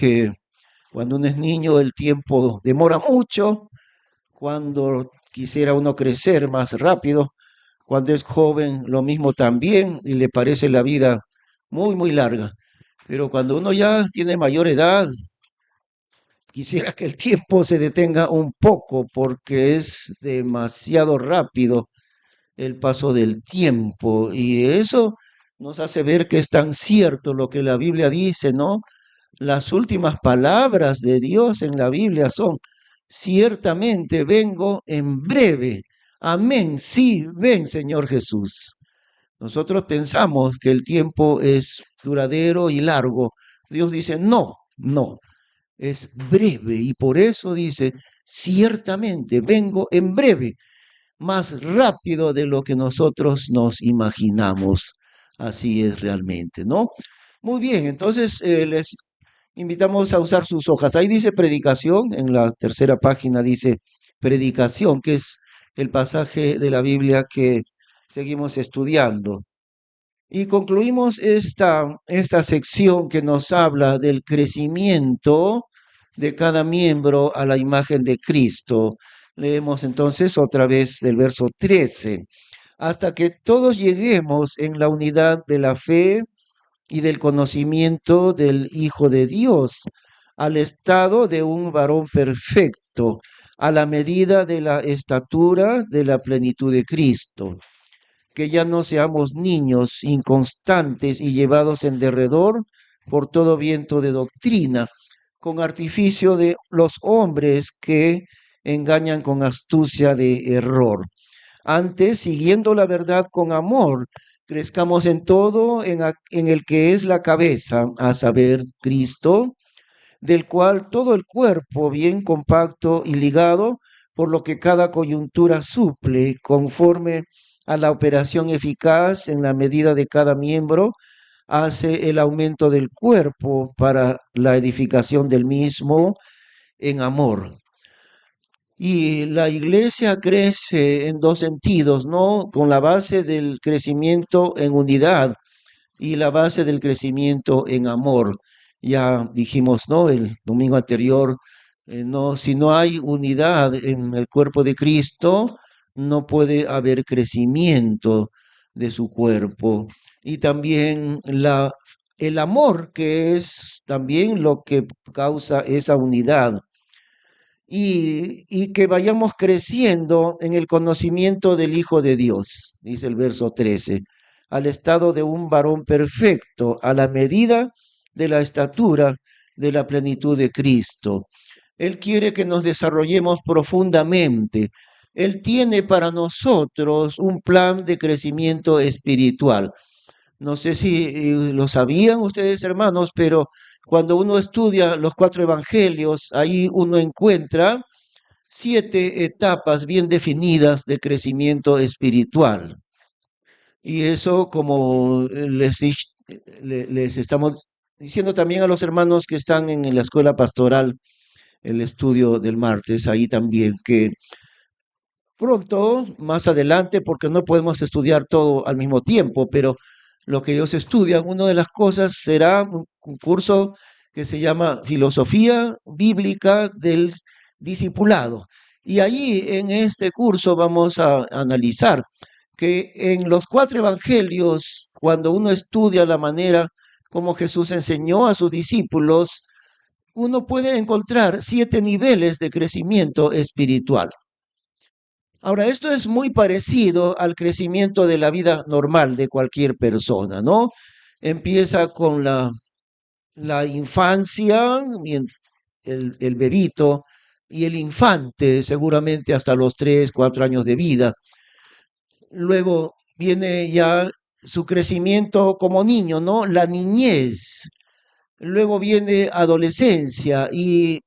que cuando uno es niño el tiempo demora mucho, cuando quisiera uno crecer más rápido, cuando es joven lo mismo también y le parece la vida muy, muy larga. Pero cuando uno ya tiene mayor edad, quisiera que el tiempo se detenga un poco porque es demasiado rápido el paso del tiempo y eso nos hace ver que es tan cierto lo que la Biblia dice, ¿no? Las últimas palabras de Dios en la Biblia son, ciertamente vengo en breve. Amén, sí, ven Señor Jesús. Nosotros pensamos que el tiempo es duradero y largo. Dios dice, no, no, es breve y por eso dice, ciertamente vengo en breve, más rápido de lo que nosotros nos imaginamos. Así es realmente, ¿no? Muy bien, entonces les invitamos a usar sus hojas. Ahí dice predicación, en la tercera página dice predicación, que es el pasaje de la Biblia que seguimos estudiando. Y concluimos esta sección que nos habla del crecimiento de cada miembro a la imagen de Cristo. Leemos entonces otra vez del verso 13. Hasta que todos lleguemos en la unidad de la fe y del conocimiento del Hijo de Dios, al estado de un varón perfecto, a la medida de la estatura de la plenitud de Cristo, que ya no seamos niños inconstantes y llevados en derredor por todo viento de doctrina, con artificio de los hombres que engañan con astucia de error. Antes, siguiendo la verdad con amor, crezcamos en todo en el que es la cabeza, a saber, Cristo, del cual todo el cuerpo, bien compacto y ligado, por lo que cada coyuntura suple conforme a la operación eficaz en la medida de cada miembro, hace el aumento del cuerpo para la edificación del mismo en amor. Y la iglesia crece en dos sentidos, ¿no? Con la base del crecimiento en unidad y la base del crecimiento en amor. Ya dijimos, ¿no? El domingo anterior, no, si no hay unidad en el cuerpo de Cristo, no puede haber crecimiento de su cuerpo. Y también el amor, que es también lo que causa esa unidad y que vayamos creciendo en el conocimiento del Hijo de Dios, dice el verso 13, al estado de un varón perfecto, a la medida de la estatura de la plenitud de Cristo. Él quiere que nos desarrollemos profundamente. Él tiene para nosotros un plan de crecimiento espiritual. No sé si lo sabían ustedes, hermanos, pero cuando uno estudia los cuatro evangelios, ahí uno encuentra 7 etapas bien definidas de crecimiento espiritual. Y eso, como les estamos diciendo también a los hermanos que están en la escuela pastoral, el estudio del martes, ahí también, que pronto, más adelante, porque no podemos estudiar todo al mismo tiempo, pero lo que ellos estudian, una de las cosas será un curso que se llama Filosofía Bíblica del Discipulado. Y allí en este curso vamos a analizar que en los cuatro evangelios, cuando uno estudia la manera como Jesús enseñó a sus discípulos, uno puede encontrar 7 niveles de crecimiento espiritual. Ahora, esto es muy parecido al crecimiento de la vida normal de cualquier persona, ¿no? Empieza con la infancia, el bebito y el infante, seguramente hasta los 3, 4 años de vida. Luego viene ya su crecimiento como niño, ¿no? La niñez. Luego viene adolescencia y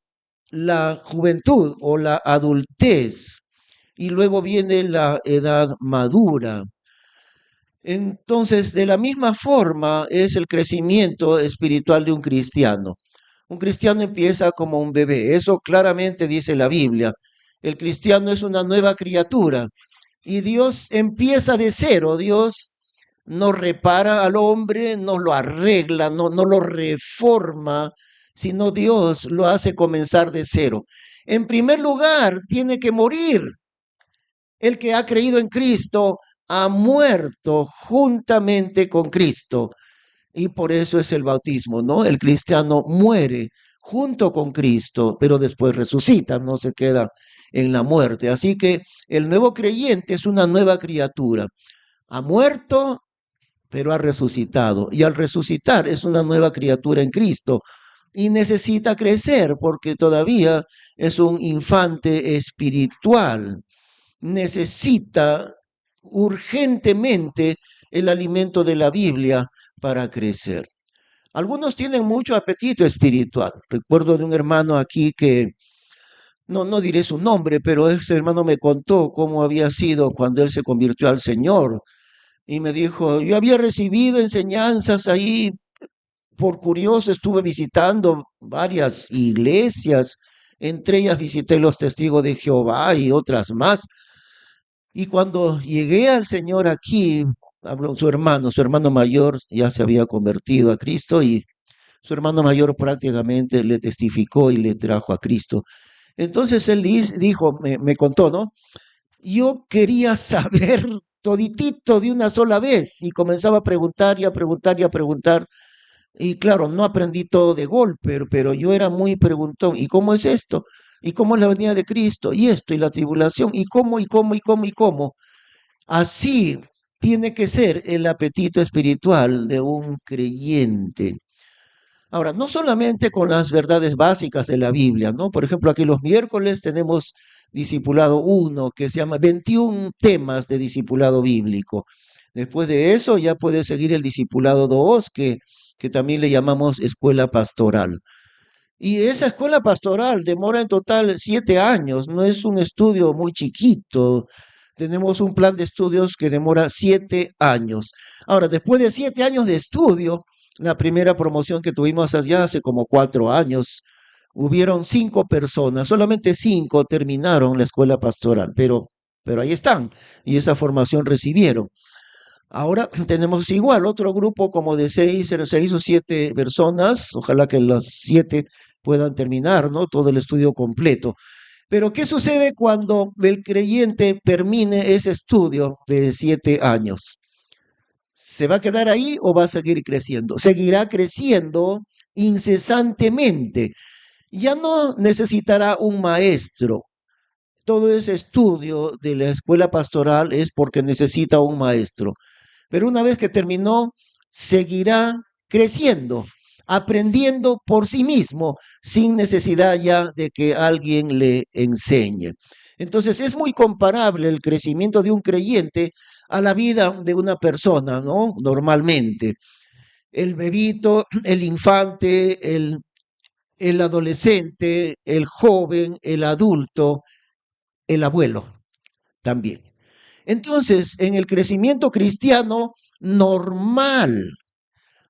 la juventud o la adultez. Y luego viene la edad madura. Entonces, de la misma forma es el crecimiento espiritual de un cristiano. Un cristiano empieza como un bebé, eso claramente dice la Biblia. El cristiano es una nueva criatura y Dios empieza de cero. Dios no repara al hombre, no lo arregla, no lo reforma sino Dios lo hace comenzar de cero. En primer lugar, tiene que morir. El que ha creído en Cristo ha muerto juntamente con Cristo. Y por eso es el bautismo, ¿no? El cristiano muere junto con Cristo, pero después resucita, no se queda en la muerte. Así que el nuevo creyente es una nueva criatura. Ha muerto, pero ha resucitado. Y al resucitar es una nueva criatura en Cristo. Y necesita crecer porque todavía es un infante espiritual. Necesita urgentemente el alimento de la Biblia para crecer. Algunos tienen mucho apetito espiritual. Recuerdo de un hermano aquí que, no diré su nombre, pero ese hermano me contó cómo había sido cuando él se convirtió al Señor. Y me dijo, yo había recibido enseñanzas ahí, por curioso estuve visitando varias iglesias, entre ellas visité los Testigos de Jehová y otras más. Y cuando llegué al Señor aquí, habló su hermano mayor ya se había convertido a Cristo y su hermano mayor prácticamente le testificó y le trajo a Cristo. Entonces él dijo, me contó, ¿no? Yo quería saber toditito de una sola vez y comenzaba a preguntar y a preguntar y a preguntar. Y claro, no aprendí todo de golpe, pero yo era muy preguntón. ¿Y cómo es esto? ¿Y cómo es la venida de Cristo? ¿Y esto? ¿Y la tribulación? ¿Y cómo? ¿Y cómo? ¿Y cómo? ¿Y cómo? Así tiene que ser el apetito espiritual de un creyente. Ahora, no solamente con las verdades básicas de la Biblia, ¿no? Por ejemplo, aquí los miércoles tenemos discipulado 1, que se llama 21 temas de discipulado bíblico. Después de eso ya puede seguir el discipulado 2, que también le llamamos escuela pastoral. Y esa escuela pastoral demora en total 7 años, no es un estudio muy chiquito. Tenemos un plan de estudios que demora 7 años. Ahora, después de 7 años de estudio, la primera promoción que tuvimos allá hace como 4 años, hubieron 5 personas, solamente 5 terminaron la escuela pastoral, pero ahí están, y esa formación recibieron. Ahora tenemos igual otro grupo como de 6 o 7 personas, ojalá que las 7 puedan terminar, ¿no? Todo el estudio completo. Pero ¿qué sucede cuando el creyente termine ese estudio de 7 años? ¿Se va a quedar ahí o va a seguir creciendo? Seguirá creciendo incesantemente. Ya no necesitará un maestro. Todo ese estudio de la escuela pastoral es porque necesita un maestro. Pero una vez que terminó, seguirá creciendo, aprendiendo por sí mismo, sin necesidad ya de que alguien le enseñe. Entonces es muy comparable el crecimiento de un creyente a la vida de una persona, ¿no? Normalmente. El bebito, el infante, el adolescente, el joven, el adulto, el abuelo también. Entonces, en el crecimiento cristiano normal,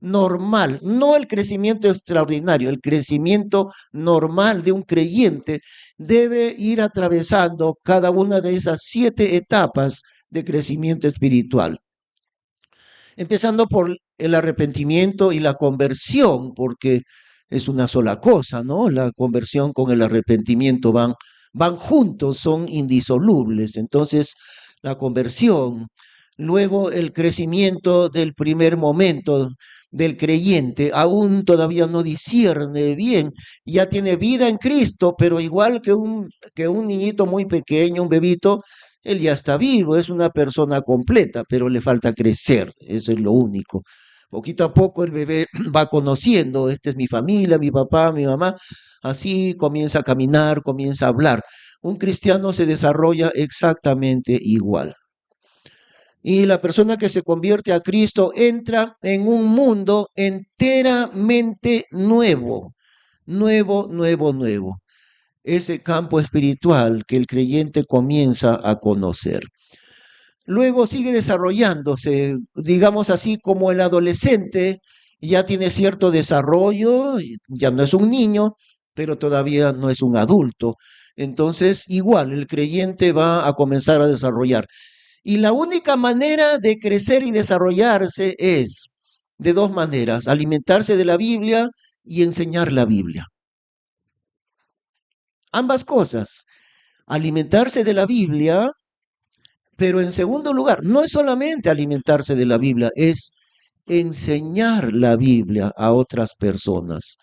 normal, no el crecimiento extraordinario, el crecimiento normal de un creyente debe ir atravesando cada una de esas 7 etapas de crecimiento espiritual. Empezando por el arrepentimiento y la conversión, porque es una sola cosa, ¿no? La conversión con el arrepentimiento van juntos, son indisolubles. Entonces, la conversión, luego el crecimiento del primer momento del creyente, aún todavía no discierne bien, ya tiene vida en Cristo, pero igual que un niñito muy pequeño, un bebito, él ya está vivo, es una persona completa, pero le falta crecer, eso es lo único. Poquito a poco el bebé va conociendo, esta es mi familia, mi papá, mi mamá, así comienza a caminar, comienza a hablar. Un cristiano se desarrolla exactamente igual. Y la persona que se convierte a Cristo entra en un mundo enteramente nuevo, nuevo, nuevo, nuevo. Ese campo espiritual que el creyente comienza a conocer. Luego sigue desarrollándose, digamos así, como el adolescente ya tiene cierto desarrollo, ya no es un niño, pero todavía no es un adulto. Entonces, igual, el creyente va a comenzar a desarrollar. Y la única manera de crecer y desarrollarse es de dos maneras, alimentarse de la Biblia y enseñar la Biblia. Ambas cosas, alimentarse de la Biblia, pero en segundo lugar, no es solamente alimentarse de la Biblia, es enseñar la Biblia a otras personas,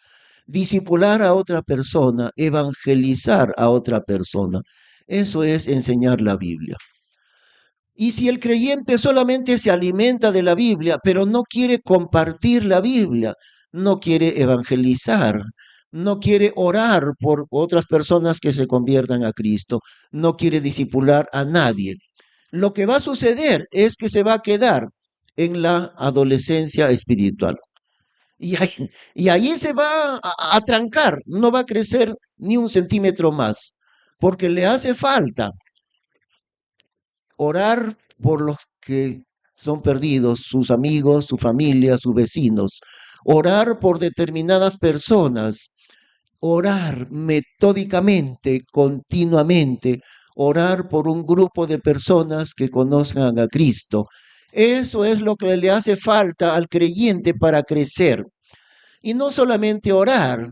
discipular a otra persona, evangelizar a otra persona. Eso es enseñar la Biblia. Y si el creyente solamente se alimenta de la Biblia, pero no quiere compartir la Biblia, no quiere evangelizar, no quiere orar por otras personas que se conviertan a Cristo, no quiere discipular a nadie, lo que va a suceder es que se va a quedar en la adolescencia espiritual. Y ahí se va a trancar, no va a crecer ni un centímetro más, porque le hace falta orar por los que son perdidos, sus amigos, su familia, sus vecinos, orar por determinadas personas, orar metódicamente, continuamente, orar por un grupo de personas que conozcan a Cristo. Eso es lo que le hace falta al creyente para crecer. Y no solamente orar,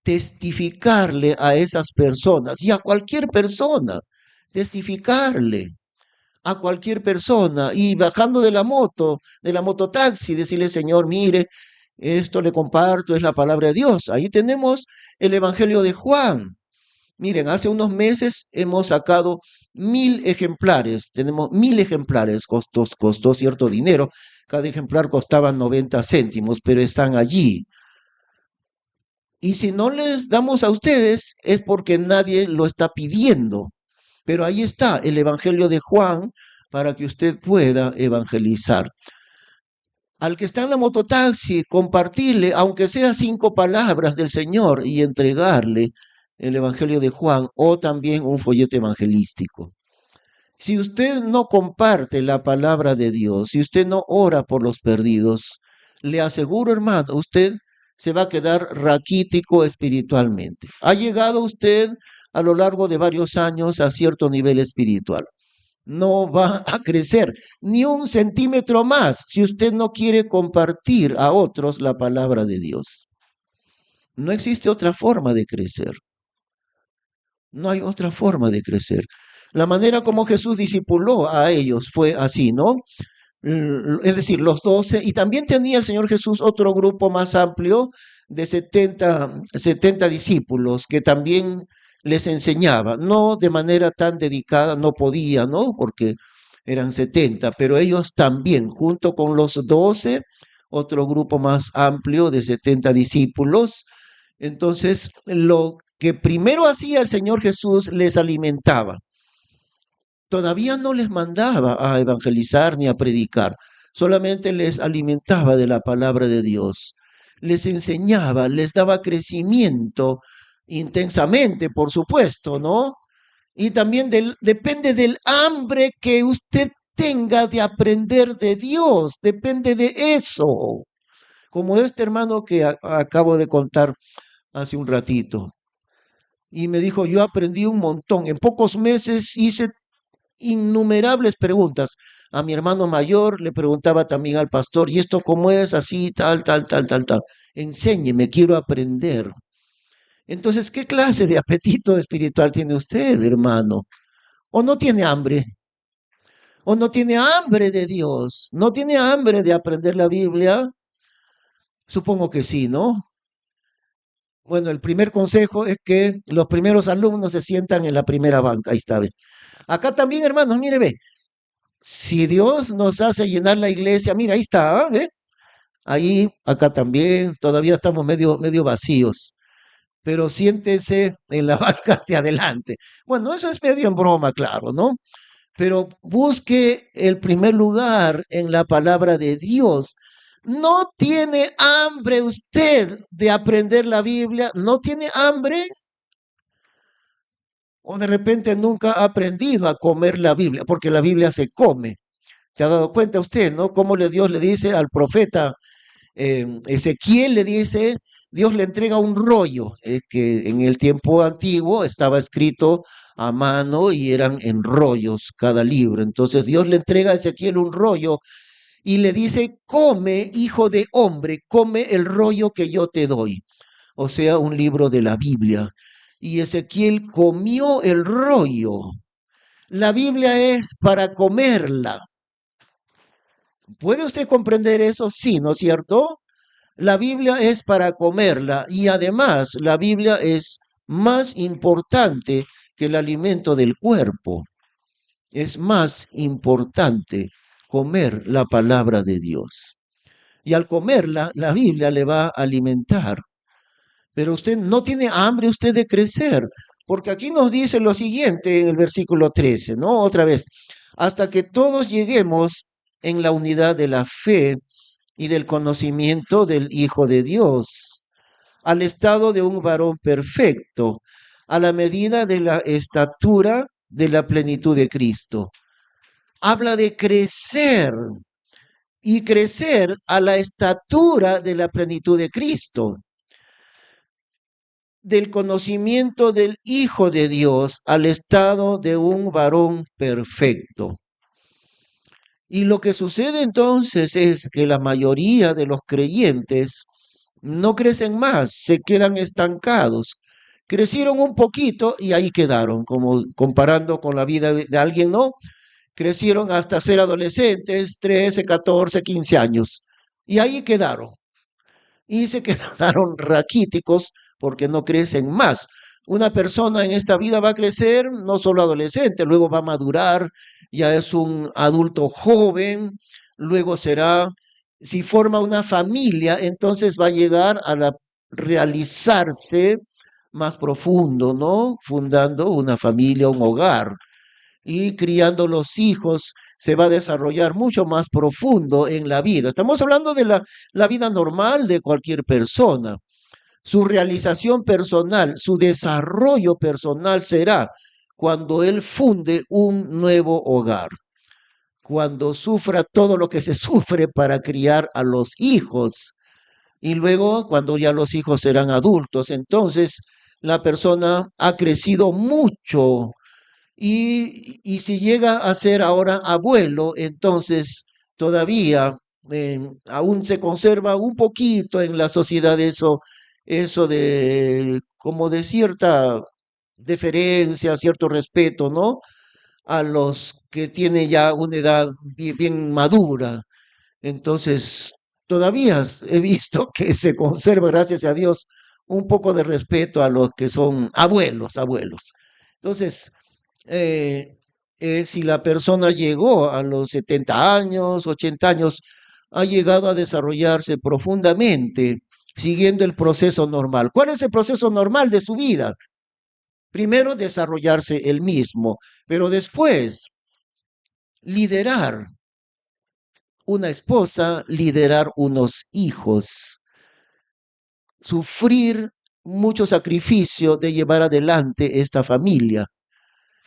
testificarle a esas personas y a cualquier persona, testificarle a cualquier persona y bajando de la mototaxi, decirle, Señor, mire, esto le comparto, es la palabra de Dios. Ahí tenemos el Evangelio de Juan. Miren, hace unos meses hemos sacado 1000 ejemplares, tenemos 1000 ejemplares, costó cierto dinero, cada ejemplar costaba 90 céntimos, pero están allí. Y si no les damos a ustedes es porque nadie lo está pidiendo. Pero ahí está el Evangelio de Juan para que usted pueda evangelizar. Al que está en la mototaxi, compartirle, aunque sea 5 palabras del Señor y entregarle el Evangelio de Juan o también un folleto evangelístico. Si usted no comparte la palabra de Dios, si usted no ora por los perdidos, le aseguro, hermano, usted se va a quedar raquítico espiritualmente. Ha llegado usted a lo largo de varios años a cierto nivel espiritual. No va a crecer ni un centímetro más si usted no quiere compartir a otros la palabra de Dios. No existe otra forma de crecer. No hay otra forma de crecer. La manera como Jesús discipuló a ellos fue así, ¿no? Es decir, los 12, y también tenía el Señor Jesús otro grupo más amplio de 70 discípulos que también les enseñaba, no de manera tan dedicada, no podía, ¿no? Porque eran 70, pero ellos también, junto con los 12, otro grupo más amplio de 70 discípulos. Entonces, lo que primero hacía el Señor Jesús les alimentaba. Todavía no les mandaba a evangelizar ni a predicar, solamente les alimentaba de la palabra de Dios, les enseñaba, les daba crecimiento intensamente, por supuesto, ¿no? Y también depende del hambre que usted tenga de aprender de Dios, depende de eso. Como este hermano que acabo de contar hace un ratito. Y me dijo, yo aprendí un montón. En pocos meses hice innumerables preguntas. A mi hermano mayor le preguntaba también al pastor, ¿y esto cómo es? Así, tal, tal, tal, tal, tal. Enséñeme, quiero aprender. Entonces, ¿qué clase de apetito espiritual tiene usted, hermano? ¿O no tiene hambre? ¿O no tiene hambre de Dios? ¿No tiene hambre de aprender la Biblia? Supongo que sí, ¿no? Bueno, el primer consejo es que los primeros alumnos se sientan en la primera banca. Ahí está. ¿Ve? Acá también, hermanos, mire, ve. Si Dios nos hace llenar la iglesia, mira, ahí está, ¿ve? Ahí, acá también, todavía estamos medio vacíos, pero siéntese en la banca hacia adelante. Bueno, eso es medio en broma, claro, ¿no? Pero busque el primer lugar en la palabra de Dios. ¿No tiene hambre usted de aprender la Biblia? ¿No tiene hambre? ¿O de repente nunca ha aprendido a comer la Biblia? Porque la Biblia se come. ¿Se ha dado cuenta usted, no? Cómo Dios le dice al profeta Ezequiel, le dice, Dios le entrega un rollo, que en el tiempo antiguo estaba escrito a mano y eran en rollos cada libro. Entonces Dios le entrega a Ezequiel un rollo y le dice, come, hijo de hombre, come el rollo que yo te doy. o sea, un libro de la Biblia. Y Ezequiel comió el rollo. La Biblia es para comerla. ¿Puede usted comprender eso? Sí, ¿no es cierto? La Biblia es para comerla y además la Biblia es más importante que el alimento del cuerpo. Es más importante comer la palabra de Dios. Y al comerla, la Biblia le va a alimentar. Pero usted no tiene hambre usted de crecer, porque aquí nos dice lo siguiente en el versículo 13, ¿no? Otra vez, hasta que todos lleguemos en la unidad de la fe y del conocimiento del Hijo de Dios, al estado de un varón perfecto, a la medida de la estatura de la plenitud de Cristo. Habla de crecer y crecer a la estatura de la plenitud de Cristo, del conocimiento del Hijo de Dios al estado de un varón perfecto. Y lo que sucede entonces es que la mayoría de los creyentes no crecen más, se quedan estancados. Crecieron un poquito y ahí quedaron, como comparando con la vida de alguien, ¿no? Crecieron hasta ser adolescentes, 13, 14, 15 años, y ahí quedaron. Y se quedaron raquíticos porque no crecen más. Una persona en esta vida va a crecer no solo adolescente, luego va a madurar, ya es un adulto joven, luego será, si forma una familia, entonces va a llegar a realizarse más profundo, ¿no? Fundando una familia, un hogar y criando los hijos se va a desarrollar mucho más profundo en la vida. Estamos hablando de la vida normal de cualquier persona. Su realización personal, su desarrollo personal será cuando él funde un nuevo hogar, cuando sufra todo lo que se sufre para criar a los hijos. Y luego, cuando ya los hijos serán adultos, entonces la persona ha crecido mucho y si llega a ser ahora abuelo, entonces todavía aún se conserva un poquito en la sociedad eso de como de cierta deferencia, cierto respeto, ¿no? A los que tienen ya una edad bien madura. Entonces, todavía he visto que se conserva, gracias a Dios, un poco de respeto a los que son abuelos. Entonces, eh, si la persona llegó a los 70 años, 80 años, ha llegado a desarrollarse profundamente, siguiendo el proceso normal. ¿Cuál es el proceso normal de su vida? Primero, desarrollarse él mismo, pero después, liderar una esposa, liderar unos hijos, sufrir mucho sacrificio de llevar adelante esta familia.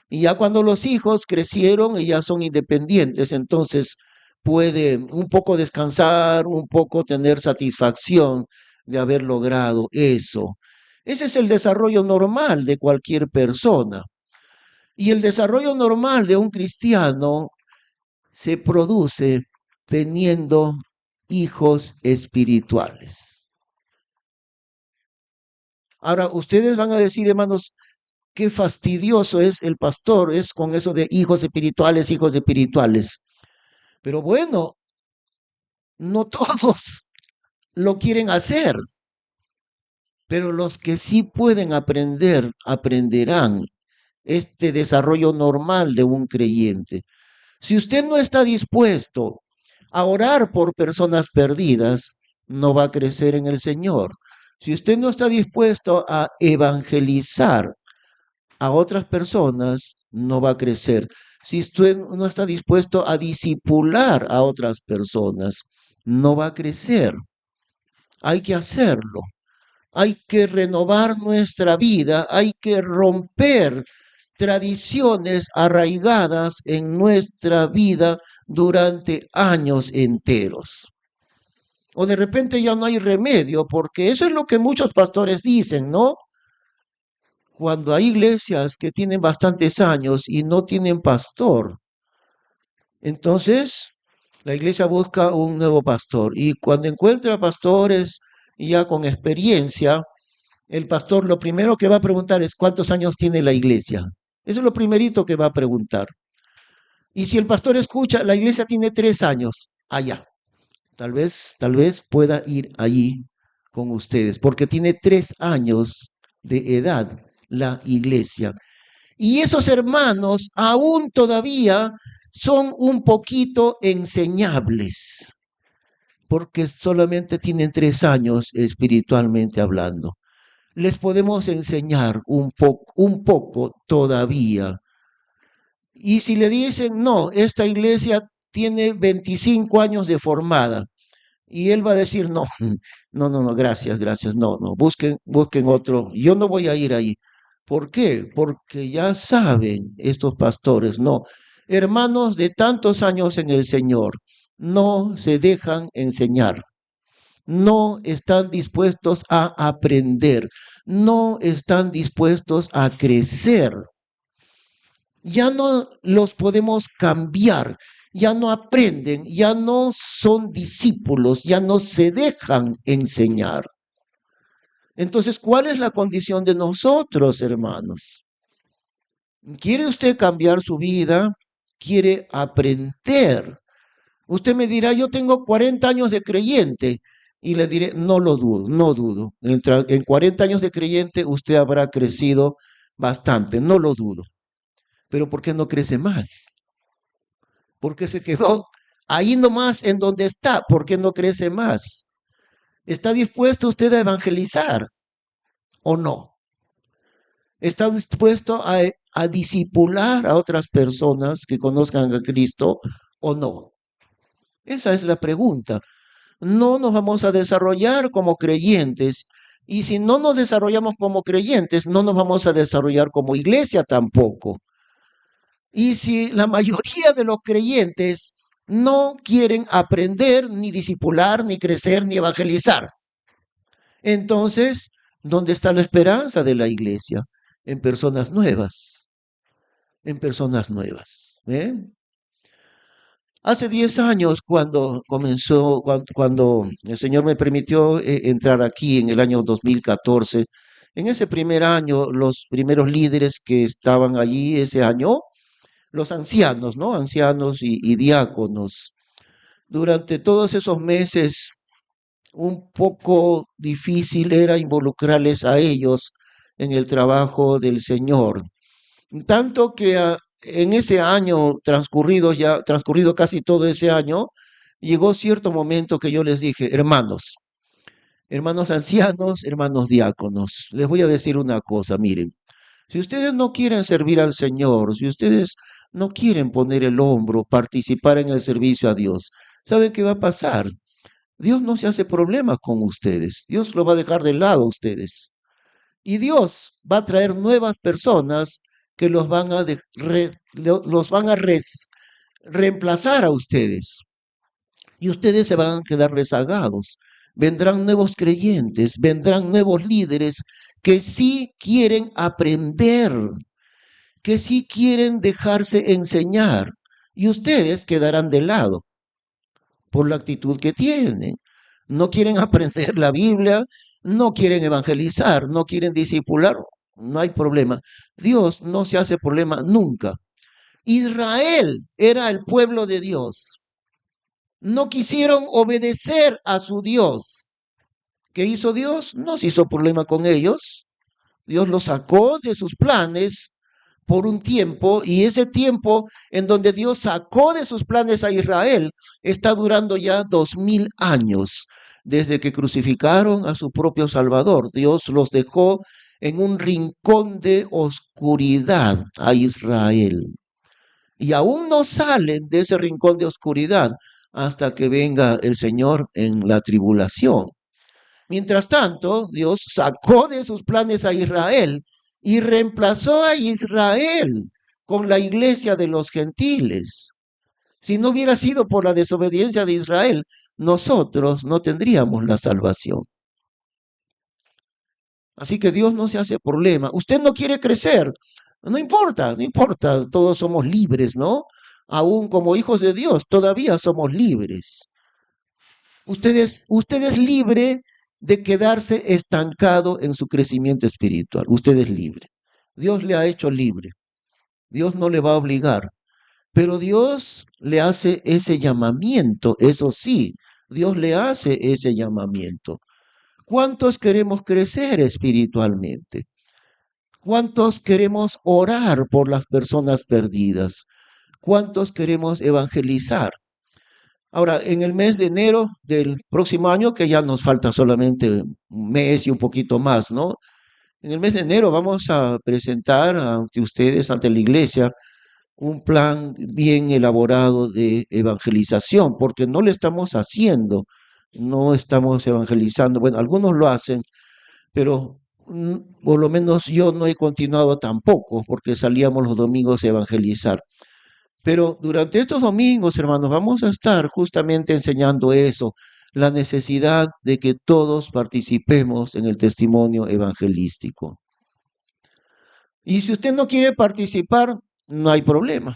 Y ya cuando los hijos crecieron y ya son independientes, entonces puede un poco descansar, un poco tener satisfacción de haber logrado eso. Ese es el desarrollo normal de cualquier persona. Y el desarrollo normal de un cristiano se produce teniendo hijos espirituales. Ahora, ustedes van a decir, hermanos, qué fastidioso es el pastor, es con eso de hijos espirituales, hijos espirituales. Pero bueno, no todos lo quieren hacer, pero los que sí pueden aprender, aprenderán este desarrollo normal de un creyente. Si usted no está dispuesto a orar por personas perdidas, no va a crecer en el Señor. Si usted no está dispuesto a evangelizar a otras personas, no va a crecer. Si usted no está dispuesto a disipular a otras personas, no va a crecer. Hay que hacerlo. Hay que renovar nuestra vida, hay que romper tradiciones arraigadas en nuestra vida durante años enteros. O de repente ya no hay remedio, porque eso es lo que muchos pastores dicen, ¿no? Cuando hay iglesias que tienen bastantes años y no tienen pastor, entonces la iglesia busca un nuevo pastor y cuando encuentra pastores ya con experiencia, el pastor lo primero que va a preguntar es ¿cuántos años tiene la iglesia? Eso es lo primerito que va a preguntar. Y si el pastor escucha, la iglesia tiene 3 años, allá. Tal vez pueda ir allí con ustedes, porque tiene 3 años de edad la iglesia. Y esos hermanos aún todavía son un poquito enseñables, porque solamente tienen 3 años espiritualmente hablando. Les podemos enseñar un poco todavía. Y si le dicen, no, esta iglesia tiene 25 años de formada, y él va a decir, no, no, gracias, no, busquen otro, yo no voy a ir ahí. ¿Por qué? Porque ya saben estos pastores, no, hermanos de tantos años en el Señor, no se dejan enseñar, no están dispuestos a aprender, no están dispuestos a crecer. Ya no los podemos cambiar, ya no aprenden, ya no son discípulos, ya no se dejan enseñar. Entonces, ¿cuál es la condición de nosotros, hermanos? ¿Quiere usted cambiar su vida? ¿Quiere aprender? Usted me dirá, yo tengo 40 años de creyente. Y le diré, no lo dudo, no dudo. En 40 años de creyente usted habrá crecido bastante, no lo dudo. Pero ¿por qué no crece más? ¿Por qué se quedó ahí nomás en donde está? ¿Por qué no crece más? ¿Está dispuesto usted a evangelizar o no? ¿Está dispuesto a discipular a otras personas que conozcan a Cristo o no? Esa es la pregunta. No nos vamos a desarrollar como creyentes. Y si no nos desarrollamos como creyentes, no nos vamos a desarrollar como iglesia tampoco. Y si la mayoría de los creyentes no quieren aprender, ni discipular, ni crecer, ni evangelizar, entonces, ¿dónde está la esperanza de la iglesia? En personas nuevas, en personas nuevas. ¿Eh? Hace 10 años, cuando el Señor me permitió entrar aquí en el año 2014, en ese primer año, los primeros líderes que estaban allí ese año, los ancianos, ¿no? Ancianos y diáconos. Durante todos esos meses, un poco difícil era involucrarles a ellos en el trabajo del Señor. Tanto que en ese año transcurrido casi todo ese año, llegó cierto momento que yo les dije, hermanos ancianos, hermanos diáconos, les voy a decir una cosa, miren, si ustedes no quieren servir al Señor, si ustedes no quieren poner el hombro, participar en el servicio a Dios, ¿saben qué va a pasar? Dios no se hace problemas con ustedes. Dios lo va a dejar de lado a ustedes. Y Dios va a traer nuevas personas que los van a reemplazar a ustedes. Y ustedes se van a quedar rezagados. Vendrán nuevos creyentes, vendrán nuevos líderes que sí quieren aprender, que sí quieren dejarse enseñar. Y ustedes quedarán de lado por la actitud que tienen. No quieren aprender la Biblia, no quieren evangelizar, no quieren discipular, no hay problema. Dios no se hace problema nunca. Israel era el pueblo de Dios. No quisieron obedecer a su Dios. ¿Qué hizo Dios? No se hizo problema con ellos. Dios los sacó de sus planes por un tiempo, y ese tiempo en donde Dios sacó de sus planes a Israel está durando ya 2000 años, desde que crucificaron a su propio Salvador. Dios los dejó en un rincón de oscuridad a Israel. Y aún no salen de ese rincón de oscuridad hasta que venga el Señor en la tribulación. Mientras tanto, Dios sacó de sus planes a Israel y reemplazó a Israel con la iglesia de los gentiles. Si no hubiera sido por la desobediencia de Israel, nosotros no tendríamos la salvación. Así que Dios no se hace problema. Usted no quiere crecer, no importa, no importa, todos somos libres, ¿no? Aún como hijos de Dios, todavía somos libres. Usted es libre de quedarse estancado en su crecimiento espiritual. Usted es libre. Dios le ha hecho libre. Dios no le va a obligar. Pero Dios le hace ese llamamiento, eso sí, Dios le hace ese llamamiento. ¿Cuántos queremos crecer espiritualmente? ¿Cuántos queremos orar por las personas perdidas? ¿Cuántos queremos evangelizar? Ahora, en el mes de enero del próximo año, que ya nos falta solamente un mes y un poquito más, ¿no? En el mes de enero vamos a presentar ante ustedes, ante la iglesia, un plan bien elaborado de evangelización, porque no lo estamos haciendo, no estamos evangelizando. Bueno, algunos lo hacen, pero por lo menos yo no he continuado tampoco, porque salíamos los domingos a evangelizar. Pero durante estos domingos, hermanos, vamos a estar justamente enseñando eso, la necesidad de que todos participemos en el testimonio evangelístico. Y si usted no quiere participar, no hay problema.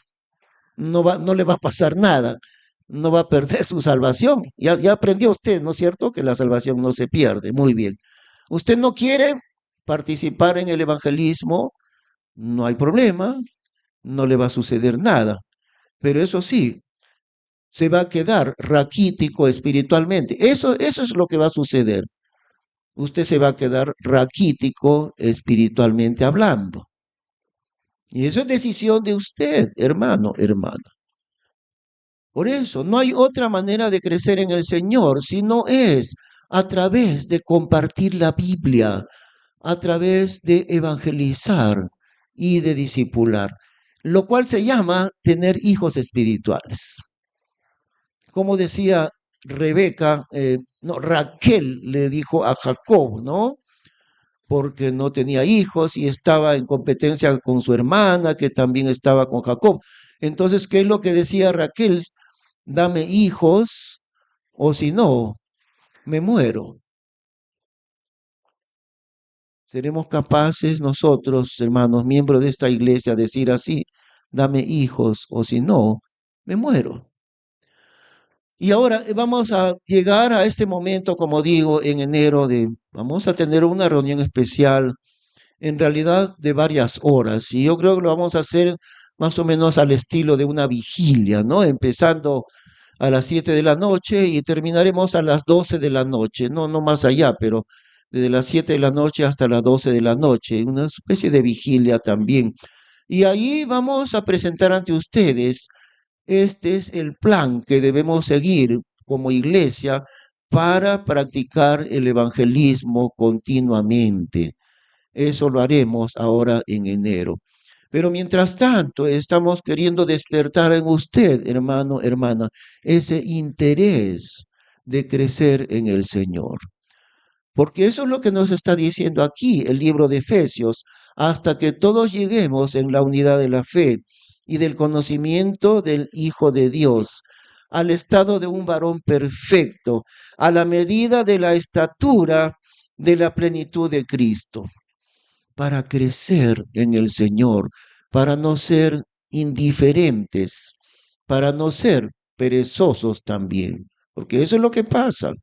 No le va a pasar nada, no va a perder su salvación. Ya aprendió usted, ¿no es cierto?, que la salvación no se pierde. Muy bien. Usted no quiere participar en el evangelismo, no hay problema, no le va a suceder nada. Pero eso sí, se va a quedar raquítico espiritualmente. Eso es lo que va a suceder. Usted se va a quedar raquítico espiritualmente hablando. Y eso es decisión de usted, hermano, hermana. Por eso, no hay otra manera de crecer en el Señor, sino es a través de compartir la Biblia, a través de evangelizar y de discipular, lo cual se llama tener hijos espirituales. Como decía Rebeca, no, Raquel le dijo a Jacob, ¿no? Porque no tenía hijos y estaba en competencia con su hermana, que también estaba con Jacob. Entonces, ¿qué es lo que decía Raquel? Dame hijos, o si no, me muero. ¿Seremos capaces nosotros, hermanos, miembros de esta iglesia, decir así, dame hijos, o si no, me muero? Y ahora vamos a llegar a este momento, como digo, en enero, vamos a tener una reunión especial, en realidad de varias horas, y yo creo que lo vamos a hacer más o menos al estilo de una vigilia, ¿no? Empezando a las 7 de la noche y terminaremos a las 12 de la noche, no más allá, pero desde las 7 de la noche hasta las 12 de la noche, una especie de vigilia también. Y ahí vamos a presentar ante ustedes, este es el plan que debemos seguir como iglesia para practicar el evangelismo continuamente. Eso lo haremos ahora en enero. Pero mientras tanto, estamos queriendo despertar en usted, hermano, hermana, ese interés de crecer en el Señor. Porque eso es lo que nos está diciendo aquí el libro de Efesios, hasta que todos lleguemos en la unidad de la fe y del conocimiento del Hijo de Dios, al estado de un varón perfecto, a la medida de la estatura de la plenitud de Cristo, para crecer en el Señor, para no ser indiferentes, para no ser perezosos también, porque eso es lo que pasa,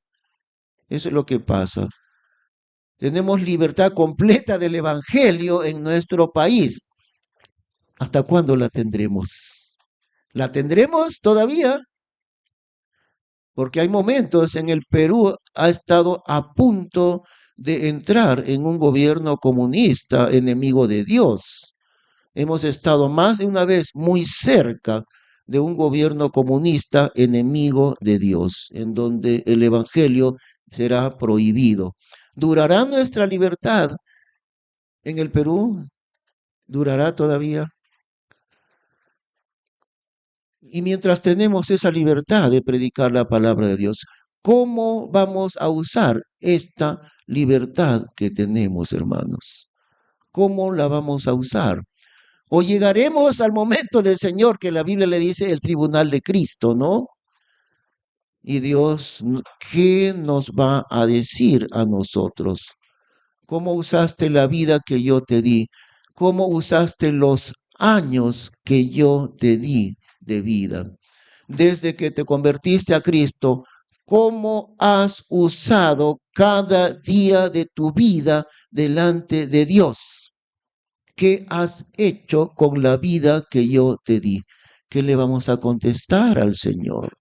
eso es lo que pasa. Tenemos libertad completa del Evangelio en nuestro país. ¿Hasta cuándo la tendremos? ¿La tendremos todavía? Porque hay momentos en el Perú ha estado a punto de entrar en un gobierno comunista enemigo de Dios. Hemos estado más de una vez muy cerca de un gobierno comunista enemigo de Dios, en donde el Evangelio será prohibido. ¿Durará nuestra libertad en el Perú? ¿Durará todavía? Y mientras tenemos esa libertad de predicar la palabra de Dios, ¿cómo vamos a usar esta libertad que tenemos, hermanos? ¿Cómo la vamos a usar? O llegaremos al momento del Señor que la Biblia le dice el tribunal de Cristo, ¿no? Y Dios, ¿qué nos va a decir a nosotros? ¿Cómo usaste la vida que yo te di? ¿Cómo usaste los años que yo te di de vida? Desde que te convertiste a Cristo, cómo has usado cada día de tu vida delante de Dios. ¿Qué has hecho con la vida que yo te di? ¿Qué le vamos a contestar al Señor?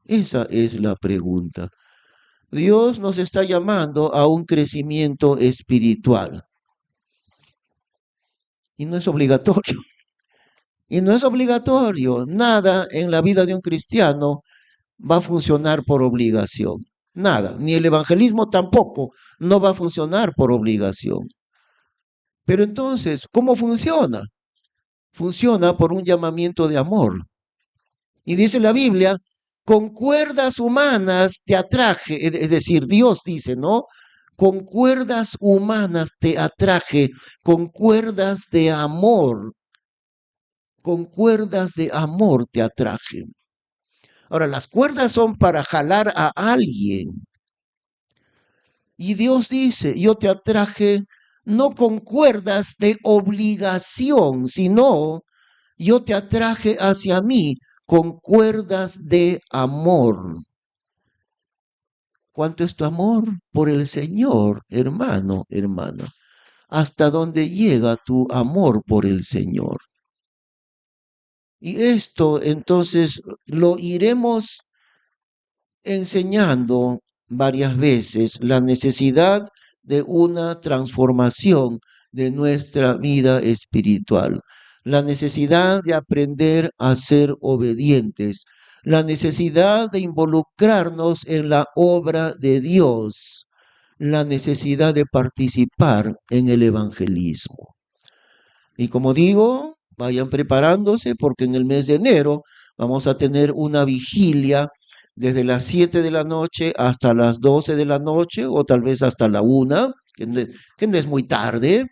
Esa es la pregunta. Dios nos está llamando a un crecimiento espiritual y no es obligatorio. Y no es obligatorio. Nada en la vida de un cristiano va a funcionar por obligación. Nada. Ni el evangelismo tampoco no va a funcionar por obligación. Pero entonces, ¿cómo funciona? Funciona por un llamamiento de amor. Y dice la Biblia, con cuerdas humanas te atraje, es decir, Dios dice, ¿no? Con cuerdas humanas te atraje, con cuerdas de amor, con cuerdas de amor te atraje. Ahora, las cuerdas son para jalar a alguien. Y Dios dice, yo te atraje no con cuerdas de obligación, sino yo te atraje hacia mí con cuerdas de amor. ¿Cuánto es tu amor por el Señor, hermano, hermana? ¿Hasta dónde llega tu amor por el Señor? Y esto entonces lo iremos enseñando varias veces, la necesidad de una transformación de nuestra vida espiritual, la necesidad de aprender a ser obedientes, la necesidad de involucrarnos en la obra de Dios, la necesidad de participar en el evangelismo. Y como digo, vayan preparándose porque en el mes de enero vamos a tener una vigilia desde las 7 de la noche hasta las 12 de la noche o tal vez hasta la 1, que no es muy tarde,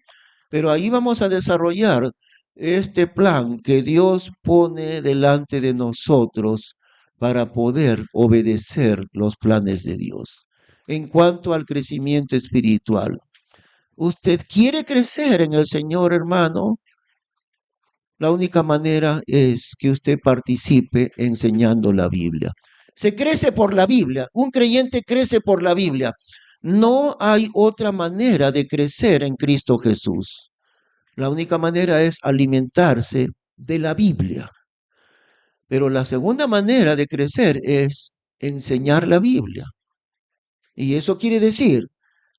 pero ahí vamos a desarrollar este plan que Dios pone delante de nosotros para poder obedecer los planes de Dios. En cuanto al crecimiento espiritual, ¿usted quiere crecer en el Señor, hermano? La única manera es que usted participe enseñando la Biblia. Se crece por la Biblia. Un creyente crece por la Biblia. No hay otra manera de crecer en Cristo Jesús. La única manera es alimentarse de la Biblia. Pero la segunda manera de crecer es enseñar la Biblia. Y eso quiere decir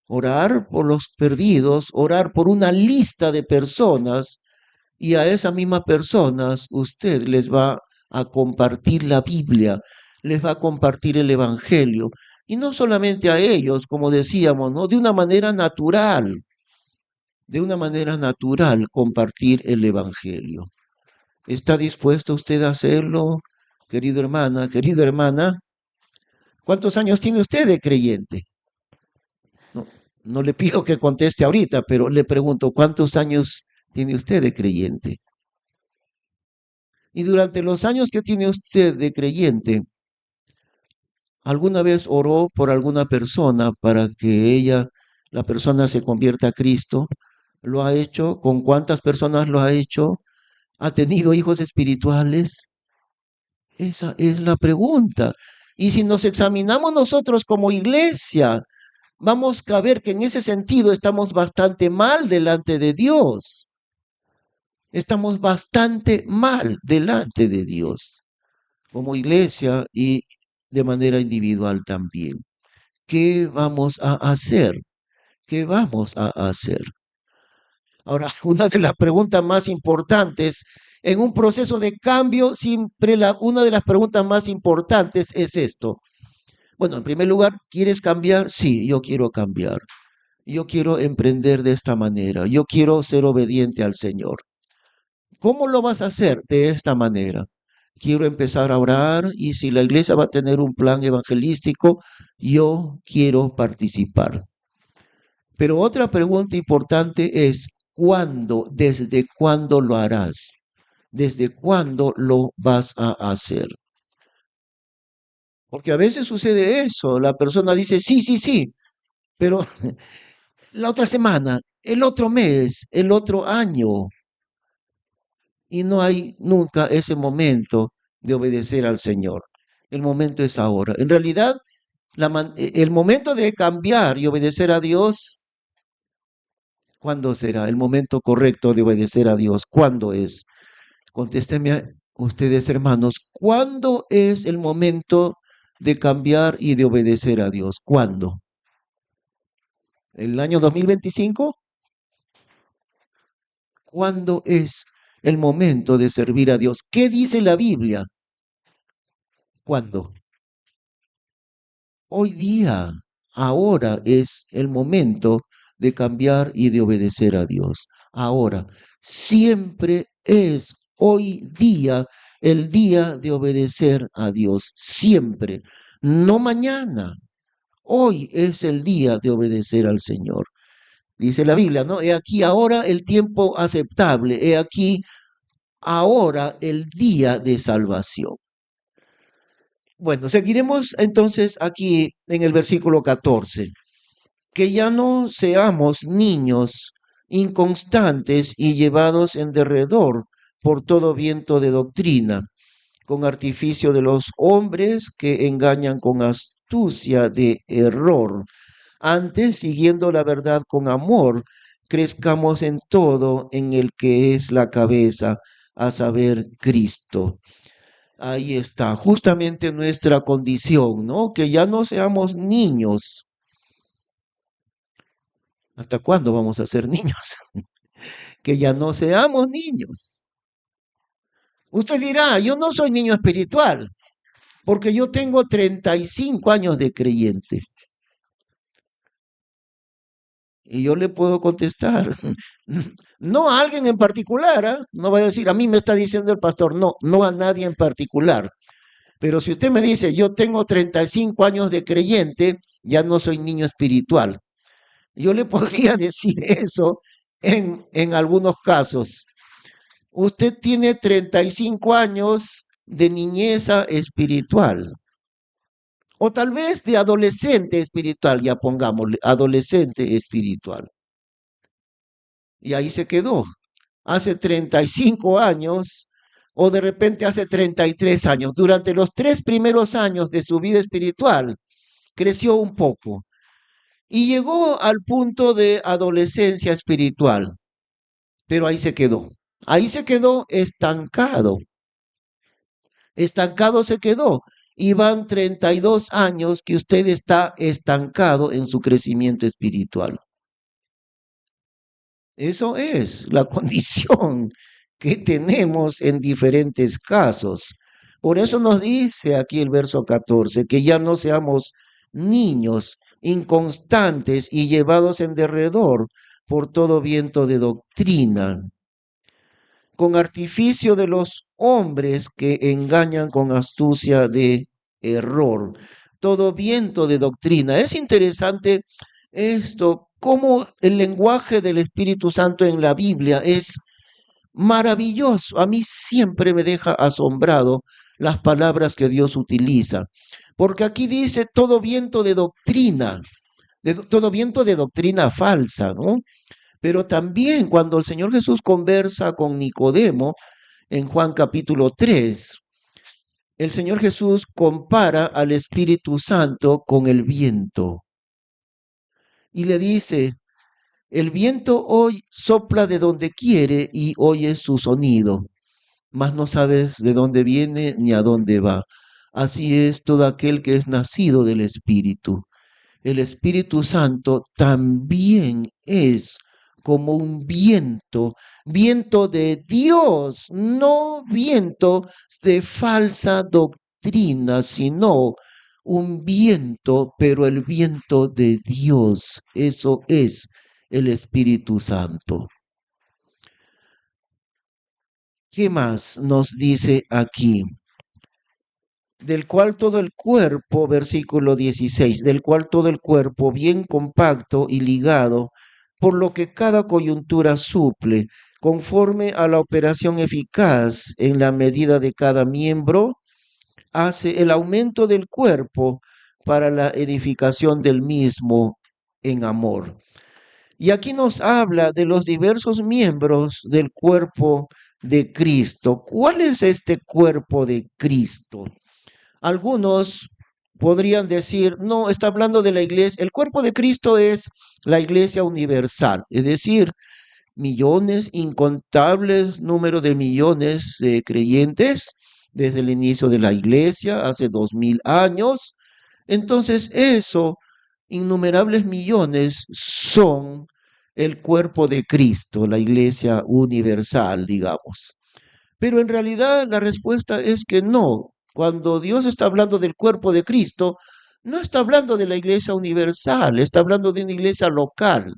orar por los perdidos, orar por una lista de personas y a esas mismas personas usted les va a compartir la Biblia, les va a compartir el Evangelio. Y no solamente a ellos, como decíamos, ¿no? De una manera natural compartir el Evangelio. ¿Está dispuesto usted a hacerlo, querida hermana? ¿Cuántos años tiene usted de creyente? No, no le pido que conteste ahorita, pero le pregunto, ¿cuántos años tiene usted de creyente? Y durante los años que tiene usted de creyente, ¿alguna vez oró por alguna persona para que la persona se convierta a Cristo? ¿Lo ha hecho? ¿Con cuántas personas lo ha hecho? ¿Ha tenido hijos espirituales? Esa es la pregunta. Y si nos examinamos nosotros como iglesia, vamos a ver que en ese sentido estamos bastante mal delante de Dios. Estamos bastante mal delante de Dios, como iglesia y de manera individual también. ¿Qué vamos a hacer? ¿Qué vamos a hacer? Ahora, una de las preguntas más importantes en un proceso de cambio, siempre una de las preguntas más importantes es esto. Bueno, en primer lugar, ¿quieres cambiar? Sí, yo quiero cambiar. Yo quiero emprender de esta manera. Yo quiero ser obediente al Señor. ¿Cómo lo vas a hacer? De esta manera. Quiero empezar a orar y si la iglesia va a tener un plan evangelístico, yo quiero participar. Pero otra pregunta importante es, ¿cuándo? ¿Desde cuándo lo harás? ¿Desde cuándo lo vas a hacer? Porque a veces sucede eso, la persona dice, sí, sí, sí, pero la otra semana, el otro mes, el otro año, y no hay nunca ese momento de obedecer al Señor. El momento es ahora. En realidad, el momento de cambiar y obedecer a Dios, ¿cuándo será el momento correcto de obedecer a Dios? ¿Cuándo es? Contéstenme a ustedes, hermanos, ¿cuándo es el momento de cambiar y de obedecer a Dios? ¿Cuándo? ¿El año 2025? ¿Cuándo es el momento de servir a Dios? ¿Qué dice la Biblia? ¿Cuándo? Hoy día, ahora es el momento de cambiar y de obedecer a Dios. Ahora, siempre es hoy día el día de obedecer a Dios. Siempre. No mañana. Hoy es el día de obedecer al Señor. Dice la Biblia, ¿no? He aquí ahora el tiempo aceptable. He aquí ahora el día de salvación. Bueno, seguiremos entonces aquí en el versículo 14. Que ya no seamos niños inconstantes y llevados en derredor por todo viento de doctrina, con artificio de los hombres que engañan con astucia de error. Antes, siguiendo la verdad con amor, crezcamos en todo en el que es la cabeza, a saber, Cristo. Ahí está, justamente nuestra condición, ¿no? Que ya no seamos niños. ¿Hasta cuándo vamos a ser niños? Que ya no seamos niños. Usted dirá, yo no soy niño espiritual, porque yo tengo 35 años de creyente. Y yo le puedo contestar, no a alguien en particular, ¿eh? No voy a decir, a mí me está diciendo el pastor, no, no a nadie en particular. Pero si usted me dice, yo tengo 35 años de creyente, ya no soy niño espiritual. Yo le podría decir eso en algunos casos. Usted tiene 35 años de niñeza espiritual. O tal vez de adolescente espiritual, ya pongámosle, adolescente espiritual. Y ahí se quedó. Hace 35 años o de repente hace 33 años. Durante los 3 primeros años de su vida espiritual, creció un poco y llegó al punto de adolescencia espiritual, pero ahí se quedó. Ahí se quedó estancado. Estancado se quedó. Y van 32 años que usted está estancado en su crecimiento espiritual. Eso es la condición que tenemos en diferentes casos. Por eso nos dice aquí el verso 14, que ya no seamos niños inconstantes y llevados en derredor por todo viento de doctrina, con artificio de los hombres que engañan con astucia de error. Todo viento de doctrina. Es interesante esto, cómo el lenguaje del Espíritu Santo en la Biblia es maravilloso. A mí siempre me deja asombrado las palabras que Dios utiliza, porque aquí dice todo viento de doctrina, todo viento de doctrina falsa, ¿no? Pero también cuando el Señor Jesús conversa con Nicodemo en Juan capítulo 3, el Señor Jesús compara al Espíritu Santo con el viento y le dice, el viento hoy sopla de donde quiere y oyes su sonido, mas no sabes de dónde viene ni a dónde va. Así es todo aquel que es nacido del Espíritu. El Espíritu Santo también es como un viento, viento de Dios, no viento de falsa doctrina, sino un viento, pero el viento de Dios. Eso es el Espíritu Santo. ¿Qué más nos dice aquí? Del cual todo el cuerpo, versículo 16, del cual todo el cuerpo bien compacto y ligado, por lo que cada coyuntura suple, conforme a la operación eficaz en la medida de cada miembro, hace el aumento del cuerpo para la edificación del mismo en amor. Y aquí nos habla de los diversos miembros del cuerpo de Cristo. ¿Cuál es este cuerpo de Cristo? Algunos podrían decir, no, está hablando de la iglesia. El cuerpo de Cristo es la iglesia universal, es decir, millones, incontables número de millones de creyentes desde el inicio de la iglesia, hace 2000 años. Entonces, eso, innumerables millones, son el cuerpo de Cristo, la iglesia universal, digamos. Pero en realidad la respuesta es que no. Cuando Dios está hablando del cuerpo de Cristo, no está hablando de la iglesia universal, está hablando de una iglesia local.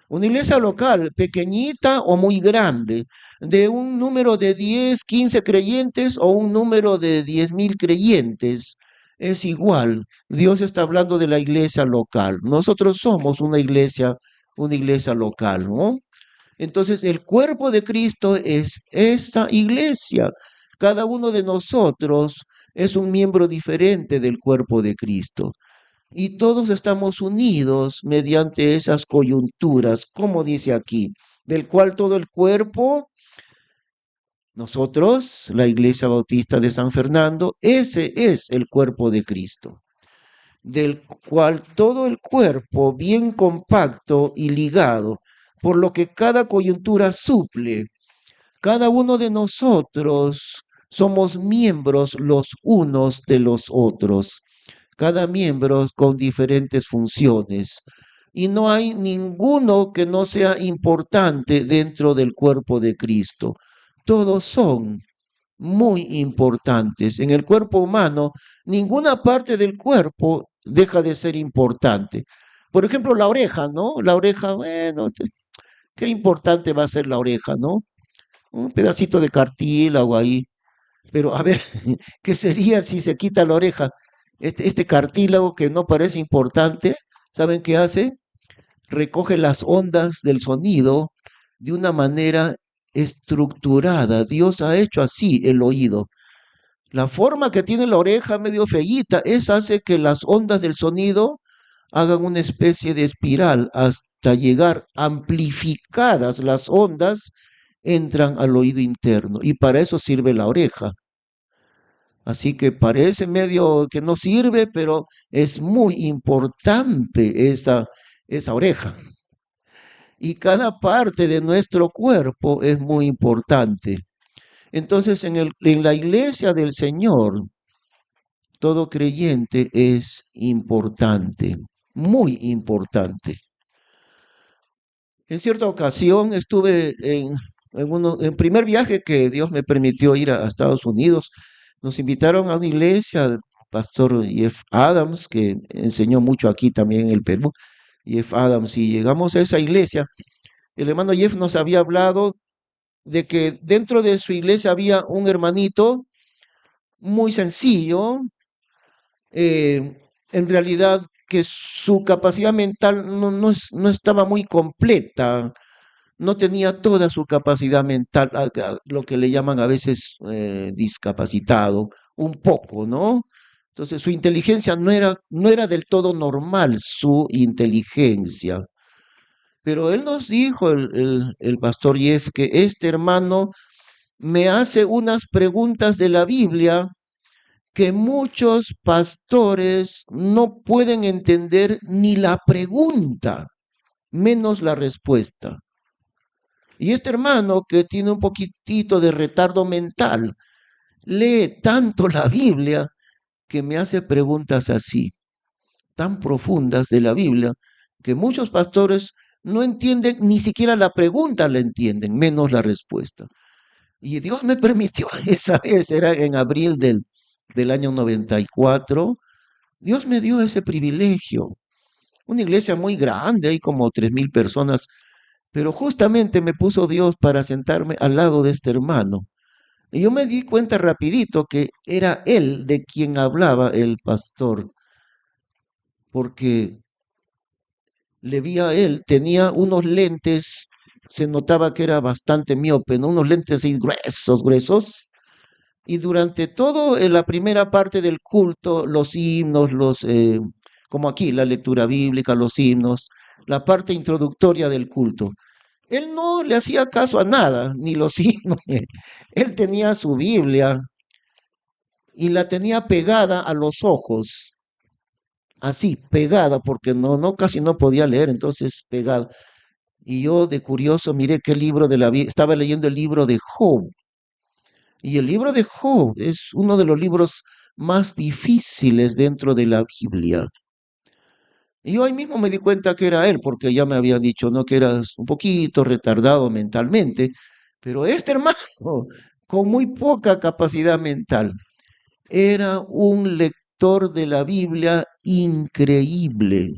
Una iglesia local, pequeñita o muy grande, de un número de 10, 15 creyentes o un número de 10,000 creyentes, es igual. Dios está hablando de la iglesia local. Nosotros somos una iglesia local, ¿no? Entonces, el cuerpo de Cristo es esta iglesia. Cada uno de nosotros es un miembro diferente del cuerpo de Cristo. Y todos estamos unidos mediante esas coyunturas, como dice aquí, del cual todo el cuerpo, nosotros, la Iglesia Bautista de San Fernando, ese es el cuerpo de Cristo, del cual todo el cuerpo bien compacto y ligado, por lo que cada coyuntura suple. Cada uno de nosotros somos miembros los unos de los otros, cada miembro con diferentes funciones. Y no hay ninguno que no sea importante dentro del cuerpo de Cristo. Todos son muy importantes. En el cuerpo humano, ninguna parte del cuerpo deja de ser importante. Por ejemplo, la oreja, ¿no? La oreja, bueno, qué importante va a ser la oreja, ¿no? Un pedacito de cartílago ahí. Pero a ver, ¿qué sería si se quita la oreja? Este cartílago que no parece importante, ¿saben qué hace? Recoge las ondas del sonido de una manera estructurada. Dios ha hecho así el oído. La forma que tiene la oreja medio feíta, esa hace que las ondas del sonido hagan una especie de espiral hasta llegar amplificadas las ondas, entran al oído interno y para eso sirve la oreja. Así que parece medio que no sirve, pero es muy importante esa oreja. Y cada parte de nuestro cuerpo es muy importante. Entonces, en la iglesia del Señor, todo creyente es importante, muy importante. En cierta ocasión estuve en primer viaje que Dios me permitió ir a Estados Unidos. Nos invitaron a una iglesia, el pastor Jeff Adams, que enseñó mucho aquí también en el Perú. Jeff Adams, y llegamos a esa iglesia. El hermano Jeff nos había hablado de que dentro de su iglesia había un hermanito muy sencillo, en realidad que su capacidad mental no estaba muy completa, no tenía toda su capacidad mental, lo que le llaman a veces discapacitado, un poco, ¿no? Entonces su inteligencia no era del todo normal, su inteligencia. Pero él nos dijo, el pastor Jeff, que este hermano me hace unas preguntas de la Biblia que muchos pastores no pueden entender ni la pregunta, menos la respuesta. Y este hermano que tiene un poquitito de retardo mental, lee tanto la Biblia que me hace preguntas así, tan profundas de la Biblia, que muchos pastores no entienden, ni siquiera la pregunta la entienden, menos la respuesta. Y Dios me permitió esa vez, era en abril del año 94, Dios me dio ese privilegio. Una iglesia muy grande, hay como 3,000 personas, pero justamente me puso Dios para sentarme al lado de este hermano. Y yo me di cuenta rapidito que era él de quien hablaba el pastor, porque le vi a él, tenía unos lentes, se notaba que era bastante miope, ¿no? Unos lentes así gruesos, gruesos. Y durante todo la primera parte del culto, los himnos, como aquí, la lectura bíblica, los himnos, la parte introductoria del culto. Él no le hacía caso a nada, ni los himnos. Él tenía su Biblia y la tenía pegada a los ojos, así, pegada, porque casi no podía leer, entonces pegada. Y yo de curioso miré qué libro de la Biblia, estaba leyendo el libro de Job. Y el libro de Job es uno de los libros más difíciles dentro de la Biblia. Y yo ahí mismo me di cuenta que era él, porque ya me habían dicho, ¿no? Que eras un poquito retardado mentalmente. Pero este hermano, con muy poca capacidad mental, era un lector de la Biblia increíble.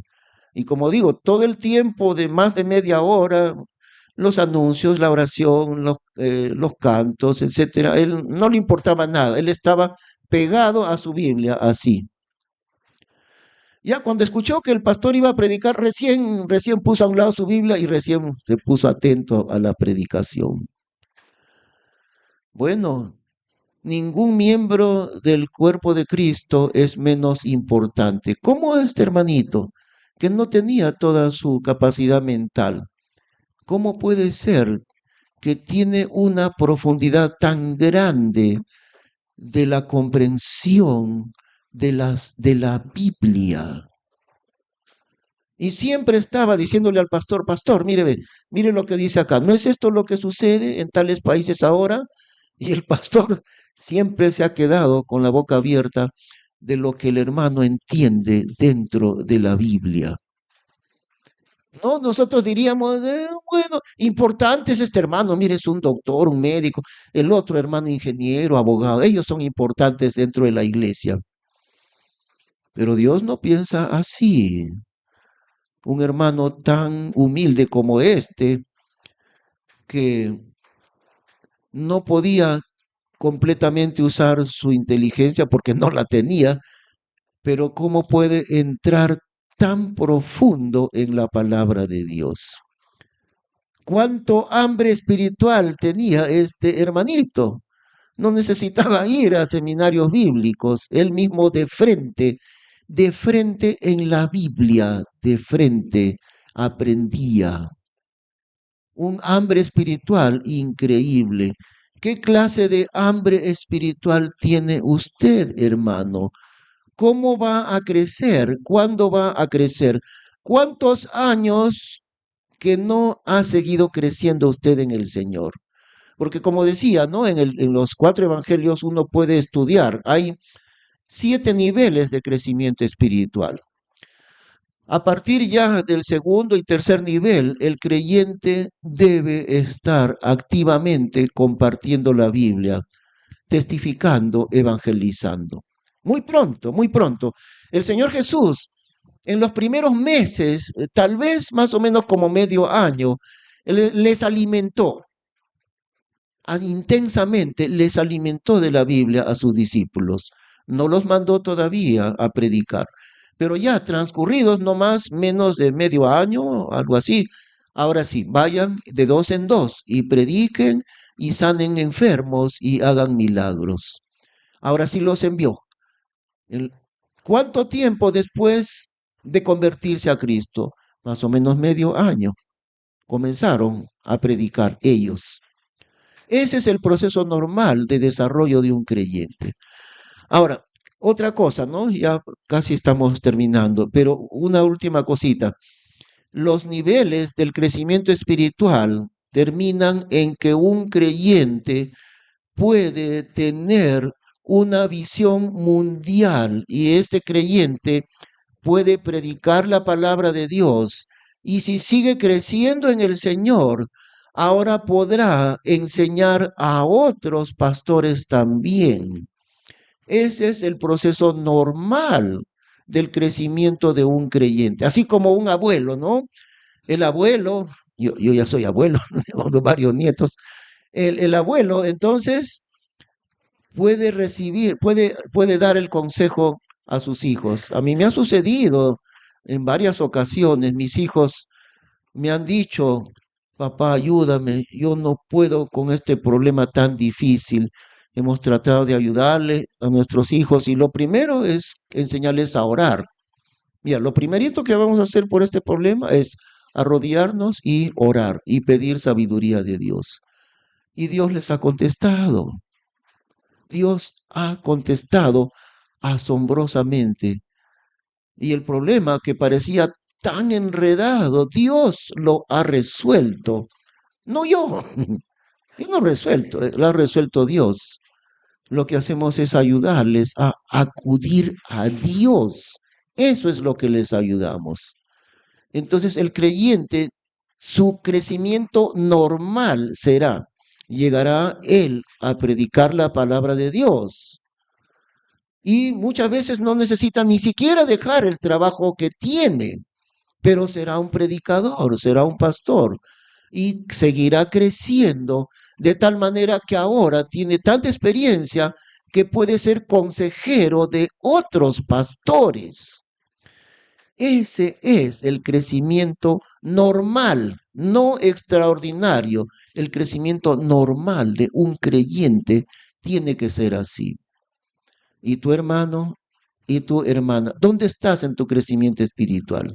Y como digo, todo el tiempo de más de media hora, los anuncios, la oración, los cantos, etcétera, él no le importaba nada, él estaba pegado a su Biblia, así. Ya cuando escuchó que el pastor iba a predicar, recién puso a un lado su Biblia y recién se puso atento a la predicación. Bueno, ningún miembro del cuerpo de Cristo es menos importante. ¿Cómo este hermanito, que no tenía toda su capacidad mental, cómo puede ser que tiene una profundidad tan grande de la comprensión de la Biblia? Y siempre estaba diciéndole al pastor, pastor, mire lo que dice acá, ¿no es esto lo que sucede en tales países ahora? Y el pastor siempre se ha quedado con la boca abierta de lo que el hermano entiende dentro de la Biblia. No, nosotros diríamos, bueno, importante es este hermano, mire, es un doctor, un médico, el otro hermano ingeniero, abogado, ellos son importantes dentro de la iglesia. Pero Dios no piensa así. Un hermano tan humilde como este, que no podía completamente usar su inteligencia porque no la tenía, pero cómo puede entrar tan profundo en la palabra de Dios. Cuánto hambre espiritual tenía este hermanito. No necesitaba ir a seminarios bíblicos, él mismo de frente en la Biblia, de frente aprendía. Un hambre espiritual increíble. ¿Qué clase de hambre espiritual tiene usted, hermano? ¿Cómo va a crecer? ¿Cuándo va a crecer? ¿Cuántos años que no ha seguido creciendo usted en el Señor? Porque como decía, ¿no? En los 4 evangelios uno puede estudiar. Hay 7 niveles de crecimiento espiritual. A partir ya del segundo y tercer nivel, el creyente debe estar activamente compartiendo la Biblia, testificando, evangelizando. Muy pronto, muy pronto. El Señor Jesús, en los primeros meses, tal vez más o menos como medio año, les alimentó intensamente, les alimentó de la Biblia a sus discípulos. No los mandó todavía a predicar, pero ya transcurridos no más menos de medio año, algo así. Ahora sí, vayan de dos en dos y prediquen y sanen enfermos y hagan milagros. Ahora sí los envió. ¿Cuánto tiempo después de convertirse a Cristo? Más o menos medio año. Comenzaron a predicar ellos. Ese es el proceso normal de desarrollo de un creyente. Ahora, otra cosa, ¿no? Ya casi estamos terminando, pero una última cosita. Los niveles del crecimiento espiritual terminan en que un creyente puede tener una visión mundial y este creyente puede predicar la palabra de Dios y si sigue creciendo en el Señor, ahora podrá enseñar a otros pastores también. Ese es el proceso normal del crecimiento de un creyente, así como un abuelo, ¿no? El abuelo, yo ya soy abuelo, tengo varios nietos, el abuelo entonces puede recibir, puede dar el consejo a sus hijos. A mí me ha sucedido en varias ocasiones, mis hijos me han dicho, papá, ayúdame, yo no puedo con este problema tan difícil. Hemos tratado de ayudarle a nuestros hijos y lo primero es enseñarles a orar. Mira, lo primerito que vamos a hacer por este problema es arrodillarnos y orar y pedir sabiduría de Dios. Y Dios les ha contestado. Dios ha contestado asombrosamente. Y el problema que parecía tan enredado, Dios lo ha resuelto. No yo. Yo no he resuelto, lo ha resuelto Dios. Lo que hacemos es ayudarles a acudir a Dios. Eso es lo que les ayudamos. Entonces el creyente, su crecimiento normal será, llegará él a predicar la palabra de Dios. Y muchas veces no necesita ni siquiera dejar el trabajo que tiene, pero será un predicador, será un pastor y seguirá creciendo de tal manera que ahora tiene tanta experiencia que puede ser consejero de otros pastores. Ese es el crecimiento normal, no extraordinario. El crecimiento normal de un creyente tiene que ser así. ¿Y tu hermano y tu hermana, dónde estás en tu crecimiento espiritual?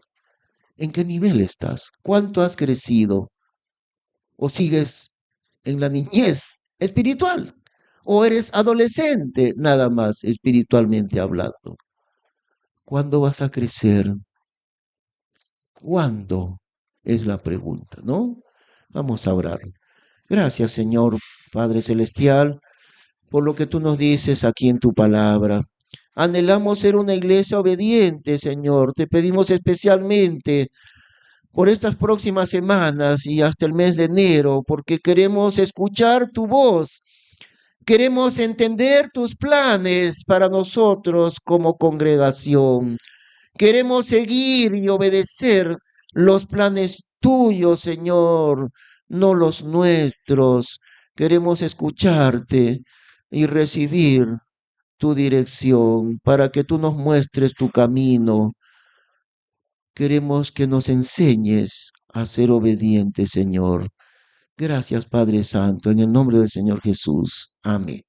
¿En qué nivel estás? ¿Cuánto has crecido? ¿O sigues en la niñez espiritual? ¿O eres adolescente nada más espiritualmente hablando? ¿Cuándo vas a crecer? ¿Cuándo? Es la pregunta, ¿no? Vamos a orar. Gracias, Señor Padre Celestial, por lo que tú nos dices aquí en tu palabra. Anhelamos ser una iglesia obediente, Señor. Te pedimos especialmente por estas próximas semanas y hasta el mes de enero, porque queremos escuchar tu voz, queremos entender tus planes para nosotros como congregación. Queremos seguir y obedecer los planes tuyos, Señor, no los nuestros. Queremos escucharte y recibir tu dirección para que tú nos muestres tu camino. Queremos que nos enseñes a ser obedientes, Señor. Gracias, Padre Santo, en el nombre del Señor Jesús. Amén.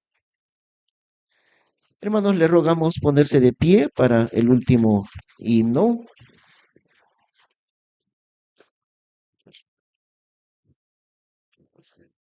Hermanos, le rogamos ponerse de pie para el último himno.